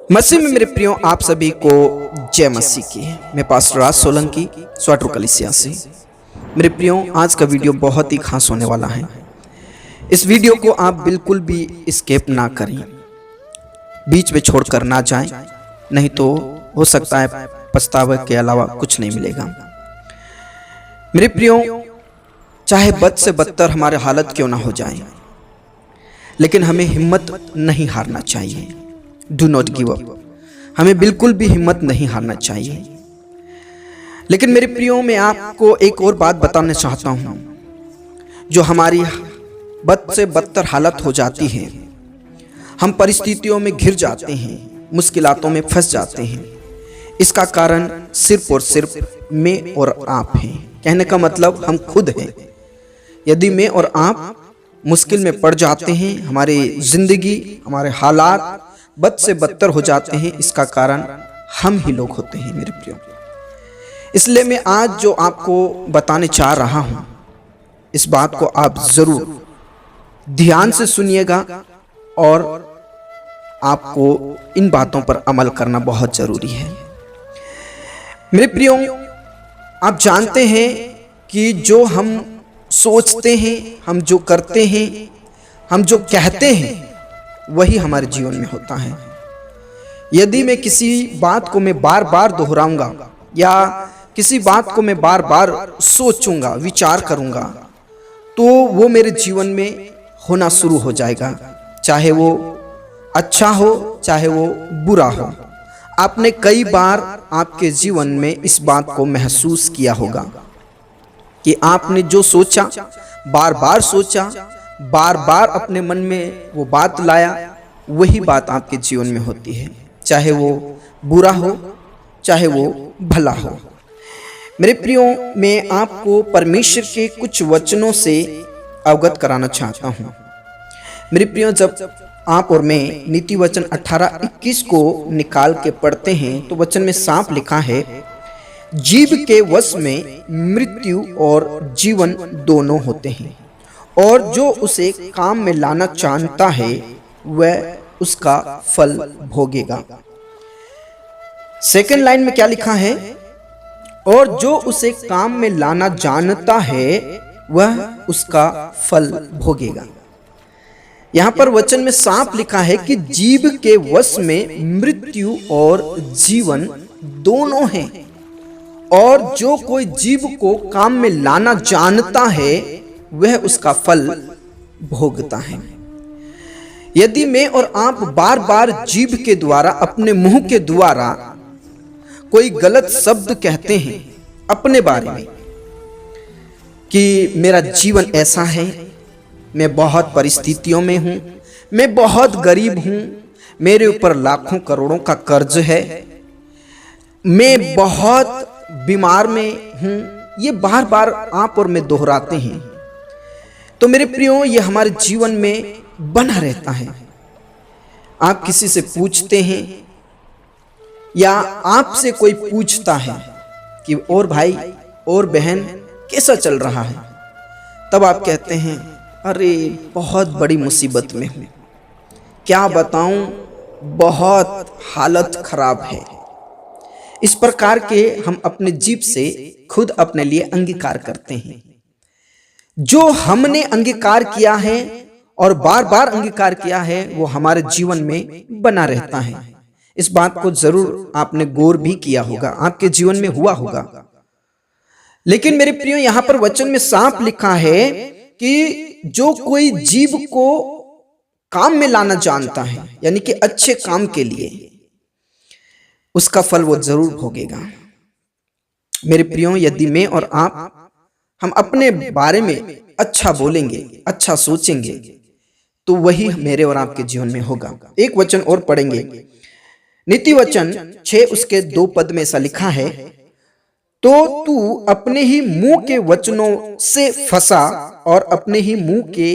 मसीह में मेरे प्रियो, आप सभी को जय मसीह की। मैं पास्टर राज सोलंकी स्वाटो कलीसिया से। मेरे प्रियो, आज का वीडियो बहुत ही खास होने वाला है। इस वीडियो को आप बिल्कुल भी स्किप ना करें, बीच में छोड़कर ना जाएं, नहीं तो हो सकता है पछतावे के अलावा कुछ नहीं मिलेगा। मेरे प्रियो, चाहे बद से बदतर हमारे हालत क्यों ना हो जाए, लेकिन हमें हिम्मत नहीं हारना चाहिए। Do not give up. हमें बिल्कुल भी हिम्मत नहीं हारना चाहिए। लेकिन मेरे प्रियो, मैं आपको एक और बात बताना चाहता हूं, जो हमारी बद से बदतर हालत हो जाती है, हम परिस्थितियों में घिर जाते हैं, मुश्किलातों में फंस जाते हैं, इसका कारण सिर्फ और सिर्फ मैं और आप हैं। कहने का मतलब हम खुद हैं। यदि मैं और आप मुश्किल में पड़ जाते हैं, हमारी जिंदगी, हमारे हालात बद से बदतर हो जाते हैं, इसका कारण हम ही लोग होते हैं मेरे प्रियो। इसलिए मैं आज जो आपको बताने चाह रहा हूं, इस बात को आप जरूर ध्यान से सुनिएगा और आपको इन बातों पर अमल करना बहुत जरूरी है। मेरे प्रियो, आप जानते हैं कि जो हम सोचते हैं, हम जो करते हैं, हम जो कहते हैं, वही हमारे जीवन में होता है। यदि मैं किसी बात को मैं बार बार दोहराऊंगा या किसी बात को मैं बार बार सोचूंगा, विचार करूंगा, तो वो मेरे जीवन में होना शुरू हो जाएगा, चाहे वो अच्छा हो चाहे वो बुरा हो। आपने कई बार आपके जीवन में इस बात को महसूस किया होगा कि आपने जो सोचा, बार बार सोचा, बार बार अपने मन में वो बात लाया, वही बात आपके जीवन में होती है, चाहे वो बुरा हो चाहे वो भला हो। मेरे प्रियो, मैं आपको परमेश्वर के कुछ वचनों से अवगत कराना चाहता हूँ। मेरे प्रियो, जब आप और मैं नीति वचन 18-21 को निकाल के पढ़ते हैं तो वचन में साफ लिखा है, जीव के वश में मृत्यु और जीवन दोनों होते हैं, और जो उसे काम में लाना जानता है वह उसका फल भोगेगा। सेकंड लाइन में क्या लिखा है? और जो उसे काम में लाना जानता है वह उसका फल भोगेगा। यहां पर वचन में साफ लिखा है कि जीव के वश में मृत्यु और जीवन दोनों हैं, और जो कोई जीव को काम में लाना जानता है वह उसका फल भोगता है। यदि मैं और आप बार बार जीभ के द्वारा, अपने मुंह के द्वारा कोई गलत शब्द कहते हैं अपने बारे में कि मेरा जीवन ऐसा है, मैं बहुत परिस्थितियों में हूं, मैं बहुत गरीब हूं, मेरे ऊपर लाखों करोड़ों का कर्ज है, मैं बहुत बीमार में हूं, ये बार बार आप और मैं दोहराते हैं, तो मेरे प्रियो, ये हमारे जीवन में बना रहता है। आप किसी से पूछते हैं या आपसे कोई पूछता है कि और भाई और बहन कैसा चल रहा है, तब आप कहते हैं, अरे बहुत बड़ी मुसीबत में हूं, क्या बताऊं, बहुत हालत खराब है। इस प्रकार के हम अपने जीभ से खुद अपने लिए अंगीकार करते हैं। जो हमने अंगीकार किया है और बार बार अंगीकार किया है, वो हमारे जीवन में बना रहता है। इस बात को जरूर आपने गौर भी किया होगा, आपके जीवन में हुआ होगा। लेकिन मेरे प्रियो, यहां पर वचन में साफ लिखा है कि जो कोई जीव को काम में लाना जानता है, यानी कि अच्छे काम के लिए, उसका फल वो जरूर भोगेगा। मेरे प्रियो, यदि मैं और आप हम अपने बारे में अच्छा बोलेंगे, अच्छा सोचेंगे, तो वही मेरे और आपके जीवन में होगा। एक वचन और पढ़ेंगे, नीति वचन 6 उसके 2 पद में ऐसा लिखा है, तो तू अपने ही मुंह के वचनों से फंसा और अपने ही मुंह के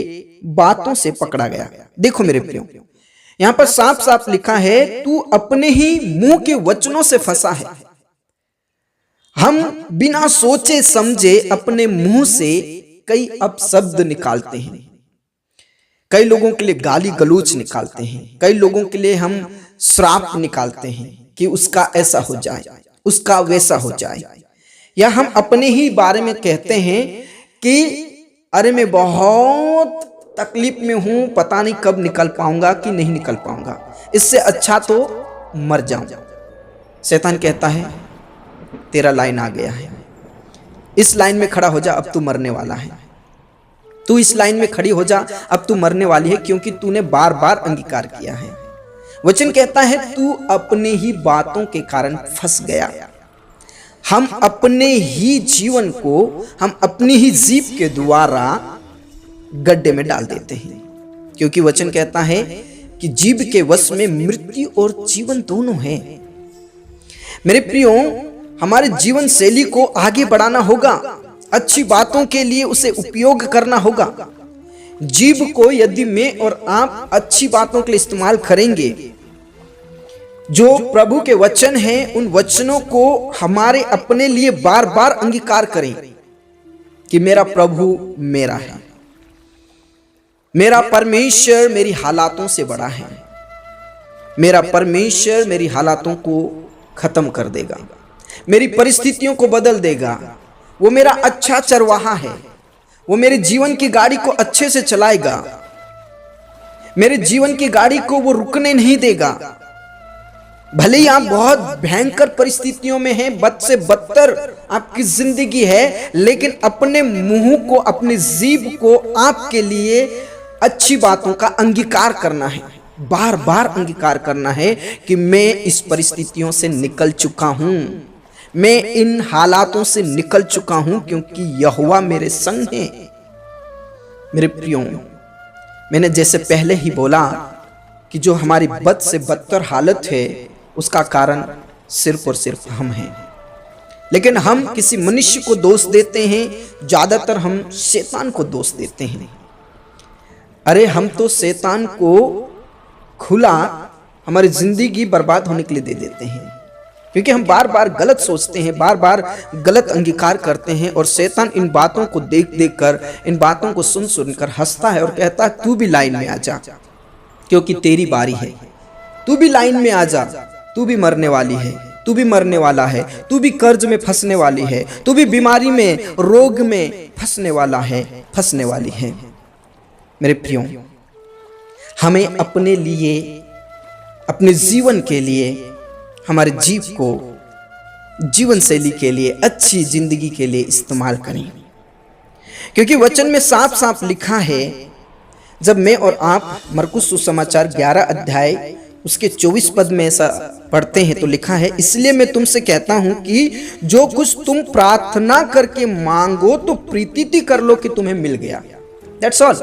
बातों से पकड़ा गया। देखो मेरे प्रियो, यहां पर साफ साफ लिखा है, तू अपने ही मुंह के वचनों से फंसा है। हम बिना सोचे समझे अपने मुंह से कई अपशब्द निकालते हैं। कई लोगों के लिए गाली गलौज निकालते हैं, कई लोगों के लिए हम श्राप निकालते हैं कि उसका ऐसा हो जाए, उसका वैसा हो जाए, या हम अपने ही बारे में कहते हैं कि अरे मैं बहुत तकलीफ में हूं, पता नहीं कब निकल पाऊंगा कि नहीं निकल पाऊंगा, इससे अच्छा तो मर जाऊं। शैतान कहता है तेरा लाइन आ गया है, इस लाइन में खड़ा हो जा, अब तू मरने वाला है। तू इस लाइन में खड़ी हो जा, अब तू मरने वाली है, क्योंकि तूने बार बार अंगीकार किया है। वचन कहता है तू अपने ही बातों के कारण फंस गया। हम अपने ही जीवन को, हम अपनी ही जीभ के द्वारा गड्ढे में डाल देते हैं, क्योंकि वचन कहता है कि जीभ के वश में मृत्यु और जीवन दोनों हैं। मेरे प्रियो, हमारे जीवन शैली को आगे बढ़ाना होगा, अच्छी बातों के लिए उसे उपयोग करना होगा। जीभ को यदि मैं और आप अच्छी बातों के लिए इस्तेमाल करेंगे, जो प्रभु के वचन हैं, उन वचनों को हमारे अपने लिए बार बार अंगीकार करें कि मेरा प्रभु मेरा है, मेरा परमेश्वर मेरी हालातों से बड़ा है, मेरा परमेश्वर मेरी हालातों को खत्म कर देगा, मेरी परिस्थितियों को बदल देगा, वो मेरा अच्छा चरवाहा है, वो मेरे जीवन की गाड़ी को अच्छे से चलाएगा, मेरे जीवन की गाड़ी को वो रुकने नहीं देगा। भले ही आप बहुत भयंकर परिस्थितियों में हैं, बद से बदतर आपकी जिंदगी है, लेकिन अपने मुंह को, अपनी जीभ को आपके लिए अच्छी बातों का अंगीकार करना है, बार बार अंगीकार करना है कि मैं इस परिस्थितियों से निकल चुका हूं, मैं इन हालातों से निकल चुका हूं, क्योंकि यहोवा मेरे संग है। मेरे प्रियो, मैंने जैसे पहले ही बोला कि जो हमारी बद से बदतर हालत है उसका कारण सिर्फ और सिर्फ हम हैं, लेकिन हम किसी मनुष्य को दोष देते हैं, ज्यादातर हम शैतान को दोष देते हैं। अरे हम तो शैतान को खुला हमारी जिंदगी बर्बाद होने के लिए दे देते हैं, क्योंकि हम बार बार गलत सोचते हैं, बार बार गलत अंगीकार करते हैं, और शैतान इन बातों को देख देख कर, इन बातों को सुन सुन कर हंसता है और कहता है तू भी लाइन में आ जा, क्योंकि तेरी बारी है, तू भी लाइन में आ जा, तू भी मरने वाली है, तू भी मरने वाला है, तू भी कर्ज में फंसने वाली है, तू भी बीमारी में, रोग में फंसने वाला है, फंसने वाली है। मेरे प्रियो, हमें अपने लिए, अपने जीवन के लिए, हमारे जीव को जीवन शैली के लिए, अच्छी जिंदगी के लिए इस्तेमाल करें, क्योंकि वचन में साफ साफ लिखा है, जब मैं और आप मरकुस सुसमाचार 11 अध्याय उसके 24 पद में ऐसा पढ़ते हैं तो लिखा है, इसलिए मैं तुमसे कहता हूं कि जो कुछ तुम प्रार्थना करके मांगो तो प्रीति कर लो कि तुम्हें मिल गया। That's all.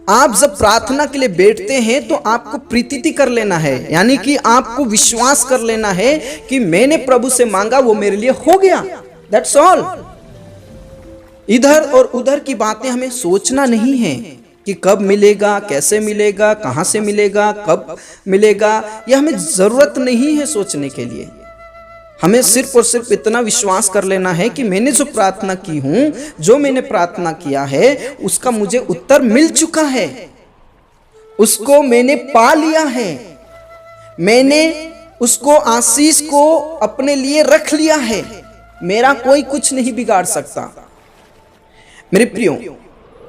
आप जब प्रार्थना के लिए बैठते हैं तो आपको प्रीति कर लेना है, यानी कि आपको विश्वास कर लेना है कि मैंने प्रभु से मांगा, वो मेरे लिए हो गया। That's all. इधर और उधर की बातें हमें सोचना नहीं है कि कब मिलेगा, कैसे मिलेगा, कहां से मिलेगा, कब मिलेगा, यह हमें जरूरत नहीं है सोचने के लिए। हमें सिर्फ और सिर्फ इतना विश्वास कर लेना है कि मैंने जो प्रार्थना की हूं, जो मैंने प्रार्थना किया है, उसका मुझे उत्तर मिल चुका है, उसको मैंने पा लिया है, मैंने उसको, आशीष को अपने लिए रख लिया है, मेरा कोई कुछ नहीं बिगाड़ सकता। मेरे प्रियो,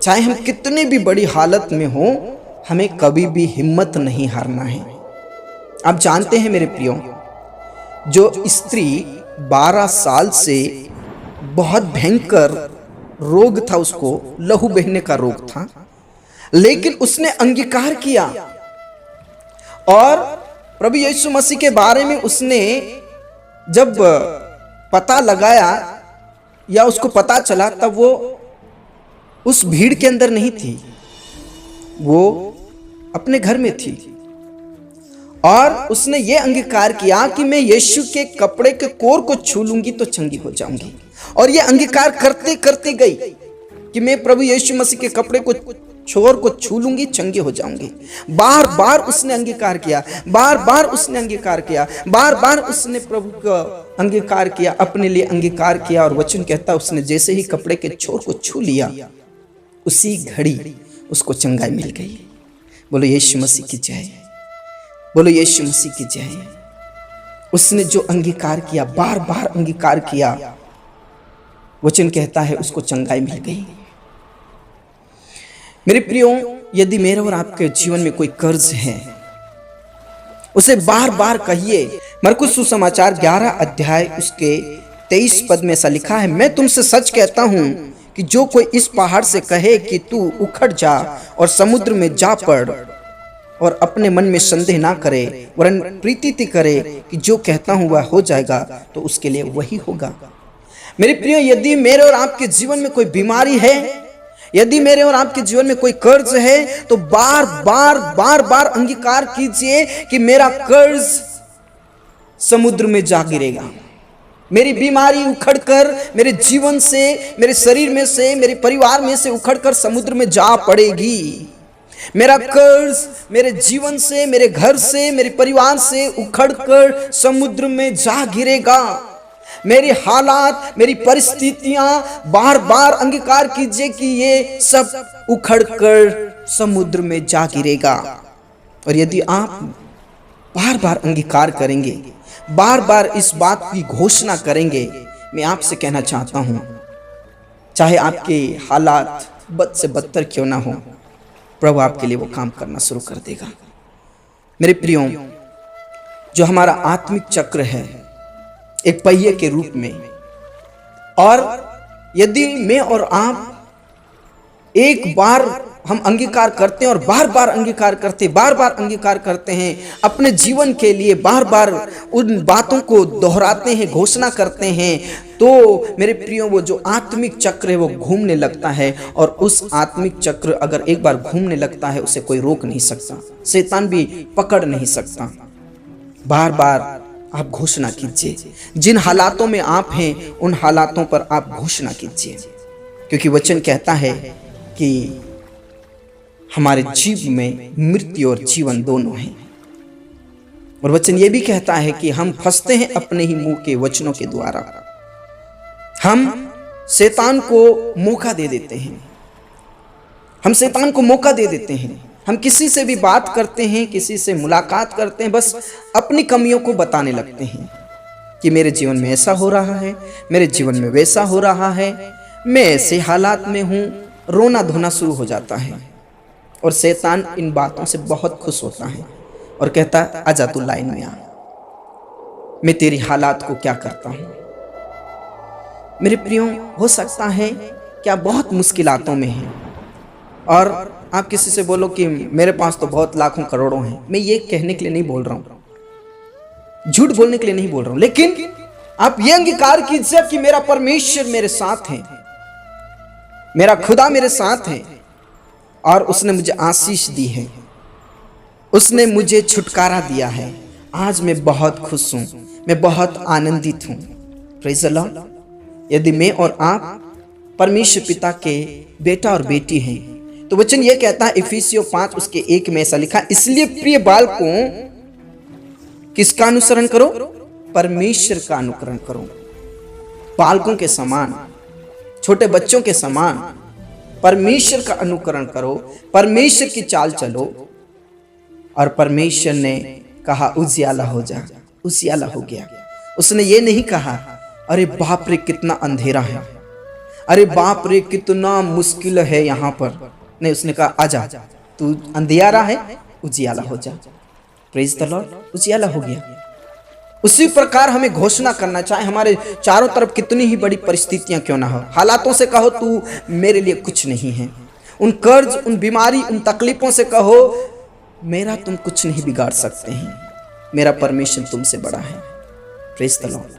चाहे हम कितने भी बड़ी हालत में हो, हमें कभी भी हिम्मत नहीं हारना है। आप जानते हैं मेरे प्रियो, जो स्त्री 12 साल से बहुत भयंकर रोग था, उसको लहू बहने का रोग था, लेकिन उसने अंगीकार किया और प्रभु यीशु मसीह के बारे में उसने जब पता लगाया या उसको पता चला, तब वो उस भीड़ के अंदर नहीं थी, वो अपने घर में थी और उसने ये अंगीकार किया कि मैं यीशु के कपड़े के कोर को छू लूंगी तो चंगी हो जाऊंगी। और ये अंगीकार करते करते गई कि मैं प्रभु यीशु मसीह के कपड़े को छोर को छू लूंगी, चंगी हो जाऊंगी। बार बार उसने अंगीकार किया, बार बार उसने अंगीकार किया, बार बार उसने प्रभु का अंगीकार किया, अपने लिए अंगीकार किया। और वचन कहता उसने जैसे ही कपड़े के छोर को छू लिया, उसी घड़ी उसको चंगाई मिल गई। बोलो यीशु मसीह की जय। बोलो यीशु मसीह की जय। उसने जो अंगीकार किया, बार बार अंगीकार किया, वचन कहता है उसको चंगाई मिल गई। मेरे प्रियो, यदि मेरे और आपके जीवन में कोई कर्ज है, उसे बार बार कहिए। मरकुस सुसमाचार 11 अध्याय उसके 23 पद में ऐसा लिखा है, मैं तुमसे सच कहता हूं कि जो कोई इस पहाड़ से कहे कि तू उखड़ जा और समुद्र में जा पड़, और अपने मन में संदेह ना करे वरन प्रीति करे कि जो कहता हूं वह हो जाएगा, तो उसके लिए वही होगा। मेरे प्रियो, यदि मेरे और आपके जीवन में कोई बीमारी है, यदि मेरे और आपके जीवन में कोई कर्ज है, तो बार बार बार बार अंगीकार कीजिए कि मेरा कर्ज समुद्र में जा गिरेगा। मेरी बीमारी उखड़कर मेरे जीवन से, मेरे शरीर में से, मेरे परिवार में से उखड़कर समुद्र में जा पड़ेगी। मेरा कर्ज मेरे जीवन से, मेरे घर से, मेरे परिवार से उखड़कर समुद्र में जा गिरेगा। मेरी हालात, मेरी परिस्थितियां, बार बार अंगीकार कीजिए कि ये सब उखड़कर समुद्र में जा गिरेगा। और यदि आप बार बार अंगीकार करेंगे, बार बार इस बात की घोषणा करेंगे, मैं आपसे कहना चाहता हूं, चाहे आपके हालात बद से बदतर क्यों ना हो, प्रभु आपके लिए वो काम करना शुरू कर देगा। मेरे प्रियो, जो हमारा आत्मिक चक्र है एक पहिए के रूप में, और यदि मैं और आप एक बार हम अंगीकार करते हैं और बार बार अंगीकार करते, बार बार अंगीकार करते हैं अपने जीवन के लिए, बार बार उन बातों को दोहराते हैं, घोषणा करते हैं, तो मेरे प्रियो वो जो आत्मिक चक्र है वो घूमने लगता है। और उस आत्मिक चक्र अगर एक बार घूमने लगता है, उसे कोई रोक नहीं सकता, शैतान भी पकड़ नहीं सकता। बार बार आप घोषणा कीजिए, जिन हालातों में आप हैं उन हालातों पर आप घोषणा कीजिए, क्योंकि वचन कहता है कि हमारे जीव में मृत्यु और जीवन दोनों हैं। और वचन ये भी कहता है कि हम फंसते हैं अपने ही मुंह के वचनों के द्वारा। हम शैतान को मौका दे देते हैं, हम शैतान को मौका दे देते हैं। हम किसी से भी बात करते हैं, किसी से मुलाकात करते हैं, बस अपनी कमियों को बताने लगते हैं कि मेरे जीवन में ऐसा हो रहा है, मेरे जीवन में वैसा हो रहा है, मैं ऐसे हालात में हूँ। रोना धोना शुरू हो जाता है और शैतान इन बातों से बहुत खुश होता है और कहता है आजा तू लाइन में आ, मैं तेरी हालात को क्या करता हूँ। मेरे प्रियो, हो सकता है कि आप बहुत मुश्किलातों में हैं और आप किसी से बोलो कि मेरे पास तो बहुत लाखों करोड़ों हैं। मैं ये कहने के लिए नहीं बोल रहा हूँ, झूठ बोलने के लिए नहीं बोल रहा हूँ, लेकिन आप ये अंगीकार कीजिए कि मेरा परमेश्वर मेरे साथ है, मेरा खुदा मेरे साथ है और उसने मुझे आशीष दी है, उसने मुझे छुटकारा दिया है। आज मैं बहुत खुश हूँ, मैं बहुत आनंदित हूँ। Praise the Lord. यदि मैं और आप परमेश्वर पिता के बेटा और बेटी हैं, तो वचन ये कहता है इफिसियों 5 उसके 1 में ऐसा लिखा, इसलिए प्रिय बालकों किसका अनुसरण करो? परमेश्वर का अनुकरण करो। बालकों के समान, छोटे बच्चों के समान परमेश्वर का अनुकरण करो, परमेश्वर की चाल चलो। और परमेश्वर ने कहा उजियाला हो जा, उजियाला हो गया। उसने ये नहीं कहा अरे बाप रे कितना अंधेरा है, अरे बाप रे कितना मुश्किल है यहाँ पर। नहीं, उसने कहा आजा, तू अंधियारा है, उजियाला हो जा। Praise the Lord. उजियाला हो गया। उसी प्रकार हमें घोषणा करना चाहे, हमारे चारों तरफ कितनी ही बड़ी परिस्थितियां क्यों ना हो, हालातों से कहो तू मेरे लिए कुछ नहीं है। उन कर्ज, उन बीमारी, उन तकलीफों से कहो मेरा तुम कुछ नहीं बिगाड़ सकते हैं, मेरा परमेश्वर तुमसे बड़ा है। Praise the Lord.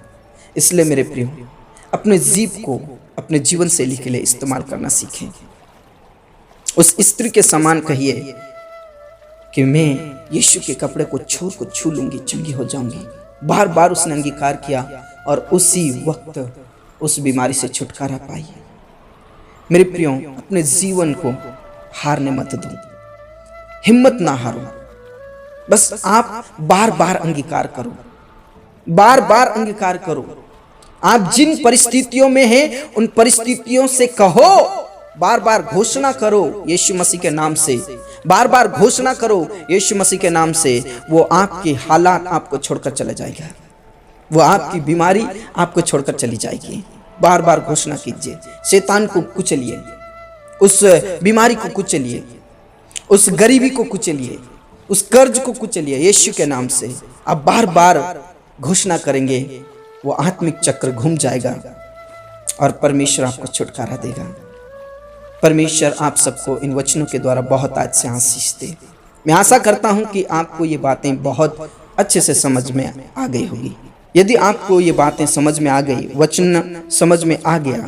इसलिए मेरे प्रियो, अपने जीव को अपने जीवन शैली के लिए इस्तेमाल करना सीखें। उस स्त्री के समान कहिए कि मैं यीशु के कपड़े को छू लूंगी, चंगी हो जाऊंगी। बार बार उसने अंगीकार किया और उसी वक्त उस बीमारी से छुटकारा पाई। मेरे प्रियो, अपने जीवन को हारने मत दो, हिम्मत ना हारो। बस आप बार बार अंगीकार करो, बार बार अंगीकार करो। आप जिन परिस्थितियों में हैं उन परिस्थितियों से कहो, बार बार घोषणा करो यीशु मसीह के नाम से। बार बार घोषणा करो यीशु मसीह के नाम से, वो आपके हालात आपको छोड़कर चला जाएगा, वो आपकी बीमारी आपको छोड़कर चली जाएगी। बार बार घोषणा कीजिए, शैतान को कुचलिए, उस बीमारी को कुचलिए, उस गरीबी को कुचलिए, उस कर्ज को कुचलिए यीशु के नाम से। आप बार बार घोषणा करेंगे, वो आत्मिक चक्र घूम जाएगा और परमेश्वर आपको छुटकारा देगा। परमेश्वर आप सबको इन वचनों के द्वारा बहुत आज से आशीष दे। मैं आशा करता हूं कि आपको ये बातें बहुत अच्छे से समझ में आ गई होगी। यदि आपको ये बातें समझ में आ गई, वचन समझ में आ गया,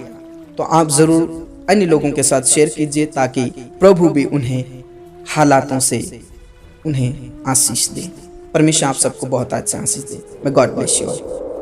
तो आप ज़रूर अन्य लोगों के साथ शेयर कीजिए, ताकि प्रभु भी उन्हें हालातों से उन्हें आशीष दे। परमेश्वर आप सबको बहुत अच्छा आशीष दे। मैं गॉड ब्लेस यू।